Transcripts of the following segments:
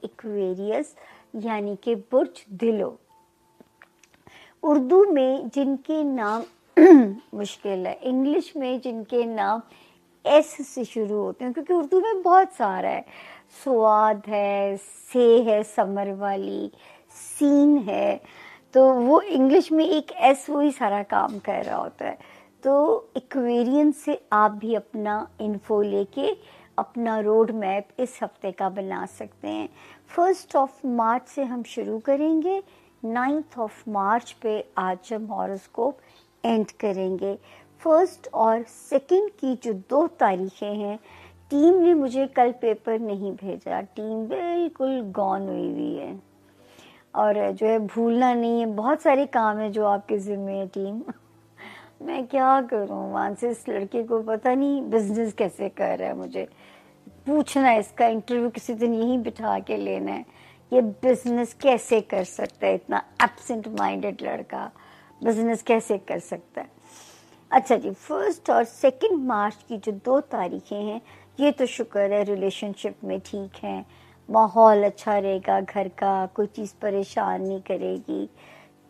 Aquarius यानी कि बुर्ज दिलो। उर्दू में जिनके नाम मुश्किल है, इंग्लिश में जिनके नाम एस से शुरू होते हैं, क्योंकि उर्दू में बहुत सारा है, स्वाद है, से है समर वाली, सीन है, तो वो इंग्लिश में एक एस वही सारा काम कर रहा होता है। तो एक्वेरियन से आप भी अपना इन्फो लेके अपना रोड मैप इस हफ्ते का बना सकते हैं। 1 मार्च से हम शुरू करेंगे, 9 मार्च पे आज हम हॉरोस्कोप एंड करेंगे। 1 और 2 की जो 2 तारीखें हैं, टीम ने मुझे कल पेपर नहीं भेजा, टीम बिल्कुल गॉन हुई है, और जो है भूलना नहीं है, बहुत सारे काम है जो आपके ज़िम्मे है टीम। मैं क्या करूं, वहाँ से इस लड़के को पता नहीं बिजनेस कैसे कर रहा है, मुझे पूछना है, इसका इंटरव्यू किसी दिन यहीं बिठा के लेना है, ये बिजनेस कैसे कर सकता है, इतना एब्सेंट माइंडेड लड़का बिजनेस कैसे कर सकता है। अच्छा जी, 1 और 2 मार्च की जो 2 तारीखें हैं, ये तो शुक्र है रिलेशनशिप में ठीक है, माहौल अच्छा रहेगा घर का, कोई चीज़ परेशान नहीं करेगी।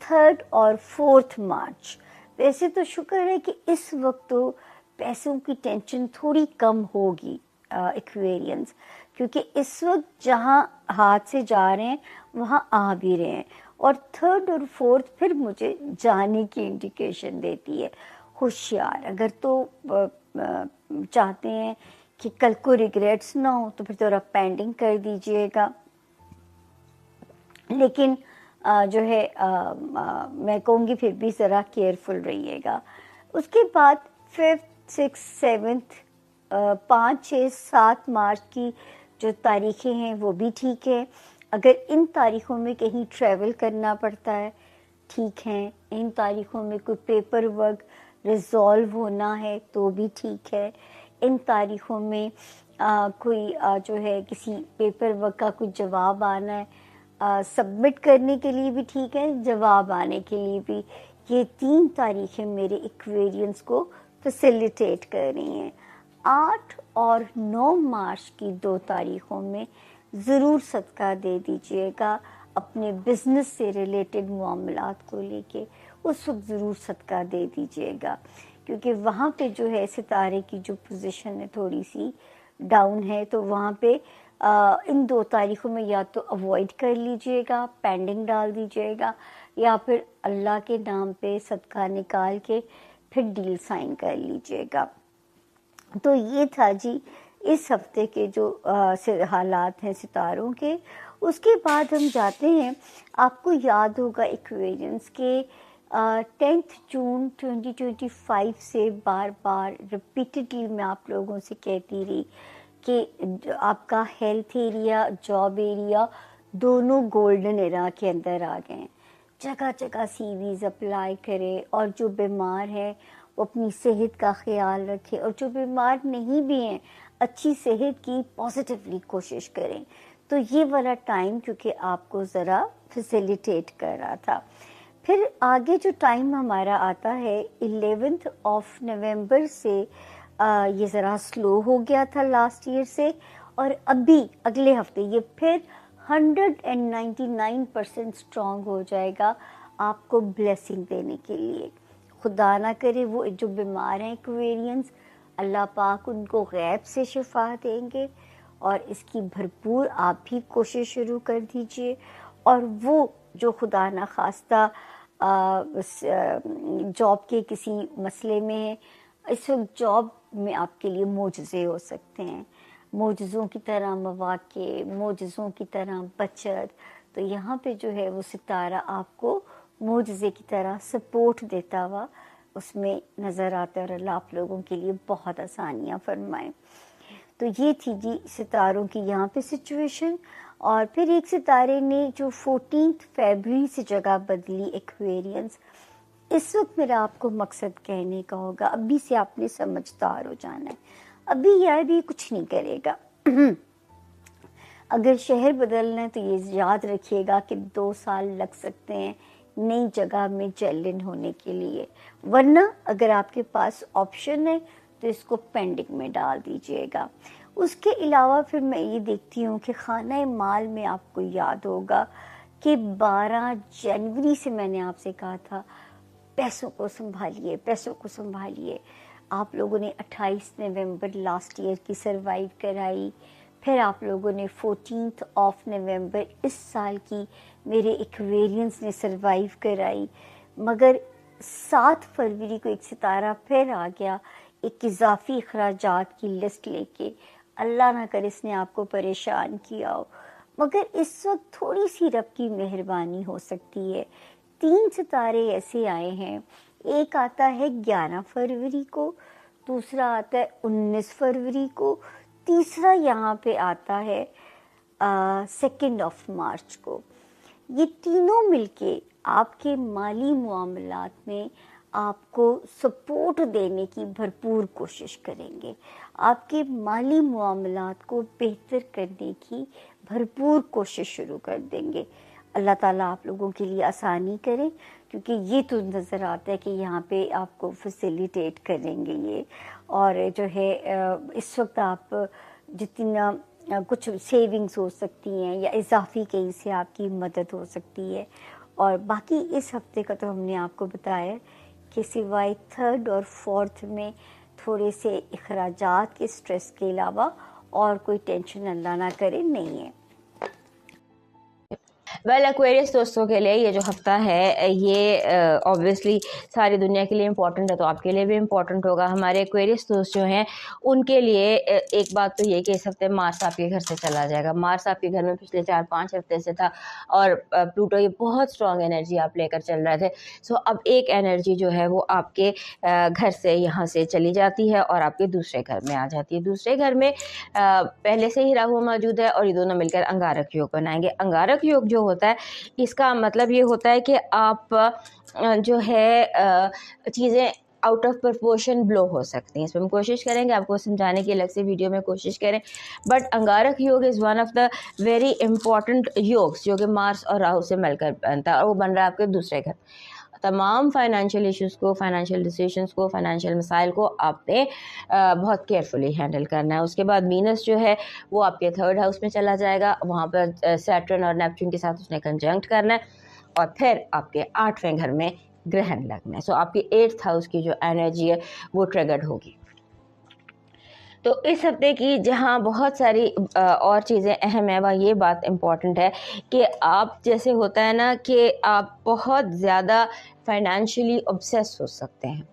3 और 4 मार्च वैसे तो शुक्र है कि इस वक्त तो पैसों की टेंशन थोड़ी कम होगी एक्वेरियंस, क्योंकि इस वक्त जहाँ हाथ से जा रहे हैं वहाँ आ भी रहे हैं, और 3 और 4 फिर मुझे जाने की इंडिकेशन देती है। होशियार अगर तो चाहते हैं कि कल को रिग्रेट्स ना हो तो फिर थोड़ा पेंडिंग कर दीजिएगा, लेकिन जो है मैं कहूँगी फिर भी ज़रा केयरफुल रहिएगा। उसके बाद 5, 6, 7, 5, 6, 7 मार्च की जो तारीखें हैं वो भी ठीक है। अगर इन तारीखों में कहीं ट्रैवल करना पड़ता है ठीक है, इन तारीखों में कोई पेपर वर्क रिजॉल्व होना है तो भी ठीक है, इन तारीखों में कोई जो है किसी पेपर वर्क का कोई जवाब आना है सबमिट करने के लिए भी ठीक है, जवाब आने के लिए भी। ये 3 तारीखें मेरे एक्वेरियंस को फैसिलिटेट कर रही हैं। 8 और 9 मार्च की 2 तारीखों में ज़रूर सदका दे दीजिएगा अपने बिजनेस से रिलेटेड मामलात को लेके, उस वक्त ज़रूर सदका दे दीजिएगा, क्योंकि वहाँ पे जो है सितारे की जो पोजीशन है थोड़ी सी डाउन है, तो वहाँ पे इन 2 तारीखों में या तो अवॉइड कर लीजिएगा, पेंडिंग डाल दीजिएगा, या फिर अल्लाह के नाम पे सदका निकाल के फिर डील साइन कर लीजिएगा। तो ये था जी इस हफ्ते के जो हालात हैं सितारों के। उसके बाद हम जाते हैं, आपको याद होगा एक्वेरियंस के 10 जून 2025 से बार बार रिपीटेडली मैं आप लोगों से कहती रही कि आपका हेल्थ एरिया, जॉब एरिया दोनों गोल्डन एरा के अंदर आ गए हैं। जगह जगह सीवीज अप्लाई करें, और जो बीमार है वो अपनी सेहत का ख्याल रखें, और जो बीमार नहीं भी हैं अच्छी सेहत की पॉजिटिवली कोशिश करें। तो ये वाला टाइम क्योंकि आपको ज़रा फैसिलिटेट कर रहा था। फिर आगे जो टाइम हमारा आता है 11 नवंबर से ये ज़रा स्लो हो गया था लास्ट ईयर से, और अभी अगले हफ्ते ये फिर 199% स्ट्रॉन्ग हो जाएगा आपको ब्लेसिंग देने के लिए। खुदा ना करे वो जो बीमार हैं एक्वेरियंस, अल्लाह पाक उनको गैब से शिफा देंगे, और इसकी भरपूर आप भी कोशिश शुरू कर दीजिए। और वो जो खुदा ना खास्ता जॉब के किसी मसले में है, इस वक्त जॉब में आपके लिए मोजज़े हो सकते हैं, मोजज़ों की तरह मौक़े, मोजज़ों की तरह बचत। तो यहाँ पे जो है वो सितारा आपको मोजज़े की तरह सपोर्ट देता हुआ उसमें नज़र आता है, और अल्लाह आप लोगों के लिए बहुत आसानियाँ फरमाएं। तो ये थी जी सितारों की यहाँ पे सिचुएशन। और फिर एक सितारे ने जो 14 फरवरी से जगह बदली एक्वेरियंस, इस वक्त मेरा आपको मकसद कहने का होगा अभी से आपने समझदार हो जाना है। अभी यार भी कुछ नहीं करेगा। अगर शहर बदलना है तो ये याद रखिएगा कि 2 साल लग सकते हैं नई जगह में जेलिन होने के लिए, वरना अगर आपके पास ऑप्शन है तो इसको पेंडिंग में डाल दीजिएगा। उसके अलावा फिर मैं ये देखती हूँ कि खाना माल में आपको याद होगा कि 12 जनवरी से मैंने आपसे कहा था पैसों को संभालिए, पैसों को संभालिए। आप लोगों ने 28 नवंबर लास्ट ईयर की सरवाइव कराई, फिर आप लोगों ने 14th ऑफ नवंबर इस साल की मेरे एक्वेरियंस ने सरवाइव कराई। मगर 7 फरवरी को एक सितारा फिर आ गया एक इजाफी अखराजात की लिस्ट लेके। अल्लाह ना करे इसने आपको परेशान किया हो, मगर इस वक्त थोड़ी सी रब की मेहरबानी हो सकती है। 3 सितारे ऐसे आए हैं, एक आता है 11 फरवरी को, दूसरा आता है 19 फरवरी को, तीसरा यहाँ पे आता है 2 ऑफ मार्च को। ये तीनों मिलके आपके माली मामलात में आपको सपोर्ट देने की भरपूर कोशिश करेंगे, आपके माली मामलात को बेहतर करने की भरपूर कोशिश शुरू कर देंगे। अल्लाह ताला आप लोगों के लिए आसानी करे, क्योंकि ये तो नज़र आता है कि यहाँ पे आपको फैसिलिटेट करेंगे ये। और जो है इस वक्त आप जितना कुछ सेविंग्स हो सकती हैं या इजाफी कहीं से आपकी मदद हो सकती है। और बाकी इस हफ्ते का तो हमने आपको बताया कि सिवाय 3rd और 4th में थोड़े से अखराजात के स्ट्रेस के अलावा और कोई टेंशन अल्लाह ना करे नहीं है। वेल एक्वेरियस दोस्तों के लिए ये जो हफ्ता है ये ऑब्वियसली सारी दुनिया के लिए इम्पोर्टेंट है, तो आपके लिए भी इम्पोर्टेंट होगा। हमारे एक्वेरियस दोस्त जो हैं उनके लिए एक बात तो ये कि इस हफ्ते मार्स आपके घर से चला जाएगा। मार्स आपके घर में पिछले 4-5 हफ्ते से था और प्लूटो ये बहुत स्ट्रॉन्ग एनर्जी आप लेकर चल रहे थे। सो अब एक एनर्जी जो है वो आपके घर से यहाँ से चली जाती है और आपके दूसरे घर में आ जाती है। दूसरे घर में पहले से ही राहु मौजूद है और ये दोनों मिलकर अंगारक योग बनाएंगे। अंगारक योग जो होता है इसका मतलब ये होता है कि आप जो है चीज़ें आउट ऑफ प्रपोर्शन ब्लो हो सकती हैं। इसमें हम कोशिश करेंगे आपको समझाने की, अलग से वीडियो में कोशिश करें। But Angarak Yog is one of the very important योग्स जो कि मार्स और राहु से मिलकर बनता है और वो बन रहा है आपके दूसरे घर। तमाम फाइनेंशियल इश्यूज़ को, फाइनेंशियल डिसीजंस को, फाइनेंशियल मसाइल को आपने बहुत केयरफुली हैंडल करना है। उसके बाद वीनस जो है वो आपके 3rd हाउस में चला जाएगा, वहाँ पर सैटर्न और नेपच्यून के साथ उसने कंजंक्ट करना है और फिर आपके 8वें घर में ग्रहण लगना है। सो आपकी 8th हाउस की जो एनर्जी है वो ट्रिगर्ड होगी। तो इस हफ्ते की जहाँ बहुत सारी और चीज़ें अहम है, वह ये बात इम्पॉर्टेंट है कि आप जैसे होता है ना कि आप बहुत ज़्यादा फाइनेंशियली ऑब्सेस हो सकते हैं।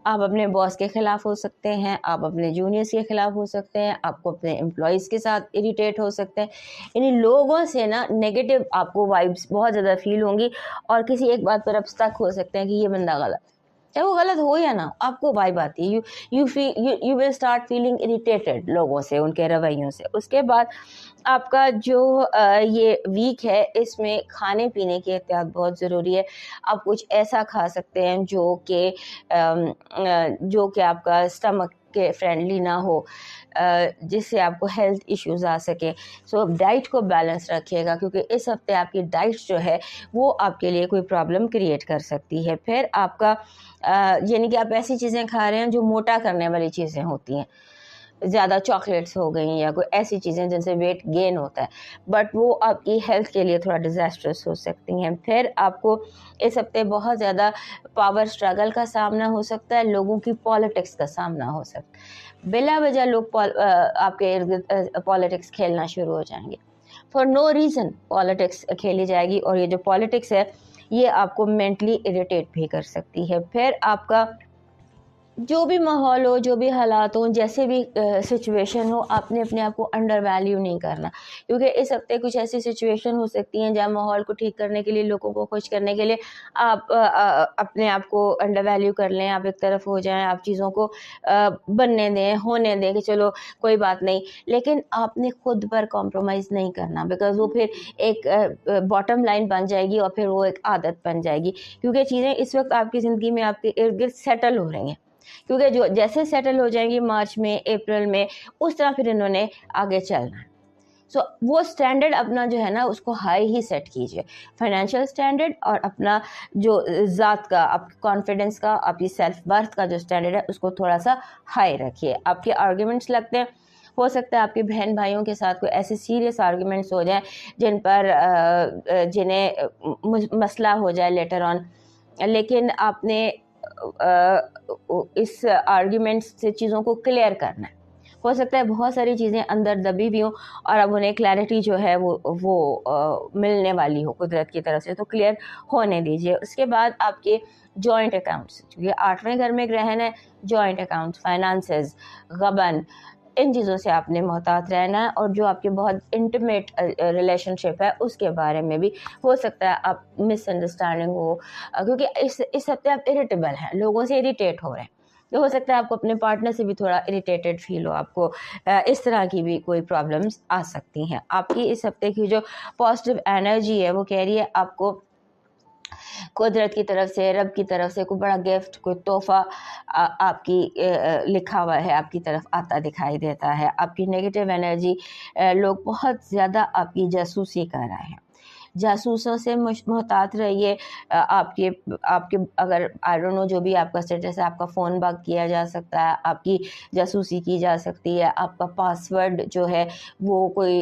आप अपने बॉस के ख़िलाफ़ हो सकते हैं, आप अपने जूनियर्स के ख़िलाफ़ हो सकते हैं, आपको अपने एम्प्लॉयज़ के साथ इरिटेट हो सकते हैं। यानी लोगों से ना नेगेटिव आपको वाइब्स बहुत ज़्यादा फ़ील होंगी और किसी एक बात पर आप स्टक हो सकते हैं कि ये बंदा गलत, चाहे वो गलत हो या ना, आपको वाइब आती है। You will start feeling irritated लोगों से, उनके रवैयों से। उसके बाद आपका जो ये वीक है इसमें खाने पीने की एहतियात बहुत ज़रूरी है। आप कुछ ऐसा खा सकते हैं जो कि आपका स्टमक के फ्रेंडली ना हो, जिससे आपको हेल्थ इश्यूज़ आ सके। सो डाइट को बैलेंस रखिएगा, क्योंकि इस हफ्ते आपकी डाइट जो है वो आपके लिए कोई प्रॉब्लम क्रिएट कर सकती है। फिर आपका यानी कि आप ऐसी चीज़ें खा रहे हैं जो मोटा करने वाली चीज़ें होती हैं, ज़्यादा चॉकलेट्स हो गई या कोई ऐसी चीज़ें जिनसे वेट गेन होता है, बट वो आपकी हेल्थ के लिए थोड़ा डिज़ास्ट्रस हो सकती हैं। फिर आपको इस हफ्ते बहुत ज़्यादा पावर स्ट्रगल का सामना हो सकता है, लोगों की पॉलिटिक्स का सामना हो सकता है। बिला वजह लोग आपके इर्द गिर्द पॉलिटिक्स खेलना शुरू हो जाएंगे। फॉर नो रीज़न पॉलिटिक्स खेली जाएगी और ये जो पॉलिटिक्स है ये आपको मेंटली इरिटेट भी कर सकती है। फिर आपका जो भी माहौल हो, जो भी हालात हो, जैसे भी सिचुएशन हो, आपने अपने आप को अंडर वैल्यू नहीं करना, क्योंकि इस हफ्ते कुछ ऐसी सिचुएशन हो सकती हैं जहाँ माहौल को ठीक करने के लिए, लोगों को खुश करने के लिए आप अपने आप को अंडर वैल्यू कर लें, आप एक तरफ हो जाएं, आप चीज़ों को बनने दें, होने दें कि चलो कोई बात नहीं, लेकिन आपने खुद पर कॉम्प्रोमाइज़ नहीं करना, बिकॉज वो फिर एक बॉटम लाइन बन जाएगी और फिर वो एक आदत बन जाएगी। क्योंकि चीज़ें इस वक्त आपकी ज़िंदगी में आपके इर्द गिर्द सेटल हो रही हैं, क्योंकि जो जैसे सेटल हो जाएंगी मार्च में, अप्रैल में, उस तरह फिर इन्होंने आगे चलना है। सो वो स्टैंडर्ड अपना जो है ना उसको हाई ही सेट कीजिए, फाइनेंशियल स्टैंडर्ड और अपना जो ज़ात का, आपकी कॉन्फिडेंस का, आपकी सेल्फ वर्थ का जो स्टैंडर्ड है उसको थोड़ा सा हाई रखिए। आपके आर्ग्यूमेंट्स लगते हैं हो सकता है आपके बहन भाइयों के साथ कोई ऐसे सीरियस आर्ग्यूमेंट्स हो जाए जिन्हें मसला हो जाए लेटर ऑन, लेकिन आपने इस आर्ग्यूमेंट्स से चीज़ों को क्लियर करना है। हो सकता है बहुत सारी चीज़ें अंदर दबी हुई हों और अब उन्हें क्लैरिटी जो है वो मिलने वाली हो कुदरत की तरफ से, तो क्लियर होने दीजिए। उसके बाद आपके जॉइंट अकाउंट्स, क्योंकि 8वें घर में ग्रहण है, जॉइंट अकाउंट्स, फाइनेंसेस, गबन, इन चीज़ों से आपने मोहतात रहना है। और जो आपके बहुत इंटीमेट रिलेशनशिप है उसके बारे में भी हो सकता है आप मिसअंडरस्टैंडिंग हो, क्योंकि इस हफ्ते आप इरिटेबल हैं, लोगों से इरिटेट हो रहे हैं, तो हो सकता है आपको अपने पार्टनर से भी थोड़ा इरिटेटेड फील हो, आपको इस तरह की भी कोई प्रॉब्लम्स आ सकती हैं। आपकी इस हफ्ते की जो पॉजिटिव एनर्जी है वो कह रही है आपको कुदरत की तरफ से, रब की तरफ से कोई बड़ा गिफ्ट, कोई तोहफा आपकी लिखा हुआ है आपकी तरफ आता दिखाई देता है। आपकी नेगेटिव एनर्जी, लोग बहुत ज़्यादा आपकी जासूसी कर रहे हैं, जासूसों से मोहतात रहिए। आपके आपके अगर आई डोंट नो जो भी आपका स्टेटस है, आपका फ़ोन बग किया जा सकता है, आपकी जासूसी की जा सकती है, आपका पासवर्ड जो है वो कोई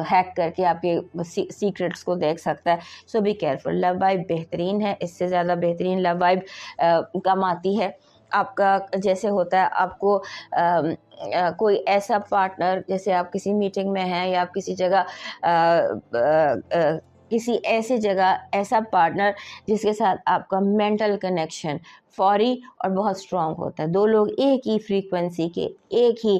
हैक करके आपके सीक्रेट्स को देख सकता है। सो बी केयरफुल। लव वाइब बेहतरीन है, इससे ज़्यादा बेहतरीन लव वाइब कम आती है। आपका जैसे होता है आपको कोई ऐसा पार्टनर, जैसे आप किसी मीटिंग में हैं या आप किसी जगह किसी ऐसी जगह ऐसा पार्टनर जिसके साथ आपका मेंटल कनेक्शन फौरी और बहुत स्ट्रॉन्ग होता है, दो लोग एक ही फ्रीक्वेंसी के, एक ही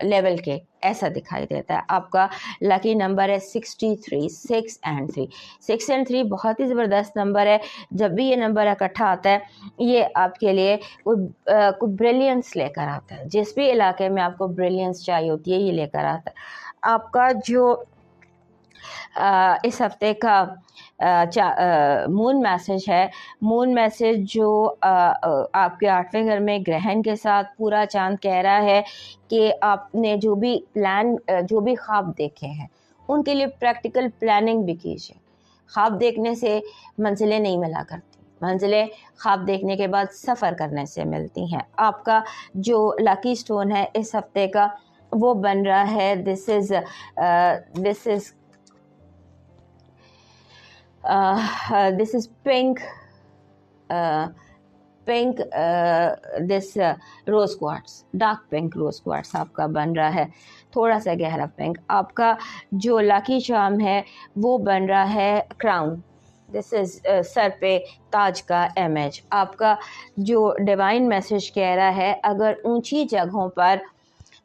लेवल के, ऐसा दिखाई देता है। आपका लकी नंबर है 63, 6 एंड 3। 6 एंड 3 बहुत ही ज़बरदस्त नंबर है। जब भी ये नंबर इकट्ठा आता है ये आपके लिए कोई ब्रिलियंस लेकर आता है। जिस भी इलाके में आपको ब्रिलियंस चाहिए होती है ये लेकर आता है। आपका जो इस हफ्ते का मून मैसेज है, मून मैसेज जो आपके 8वें घर में ग्रहण के साथ पूरा चांद कह रहा है कि आपने जो भी प्लान, जो भी ख्वाब देखे हैं उनके लिए प्रैक्टिकल प्लानिंग भी कीजिए। ख्वाब देखने से मंजिलें नहीं मिला करती, मंजिलें ख्वाब देखने के बाद सफ़र करने से मिलती हैं। आपका जो लकी स्टोन है इस हफ्ते का वो बन रहा है this is pink, this rose quartz, dark pink rose quartz आपका बन रहा है, थोड़ा सा गहरा पिंक। आपका जो लकी चार्म है वो बन रहा है क्राउन, दिस इज़ सर पे ताज का इमेज। आपका जो डिवाइन मैसेज कह रहा है अगर ऊंची जगहों पर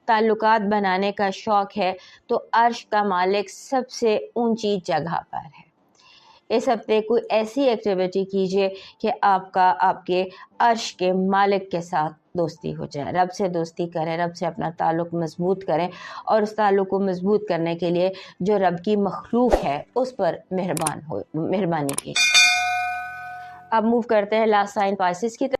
ताल्लुकात बनाने का शौक़ है तो अर्श का मालिक सबसे ऊंची जगह पर है। इस हफ्ते कोई ऐसी एक्टिविटी कीजिए कि आपके अर्श के मालिक के साथ दोस्ती हो जाए, रब से दोस्ती करें, रब से अपना ताल्लुक़ मजबूत करें और उस ताल्लुक़ को मजबूत करने के लिए जो रब की मखलूक है उस पर मेहरबानी कीजिए। अब मूव करते हैं लास्ट साइन पाइसेस की तरफ।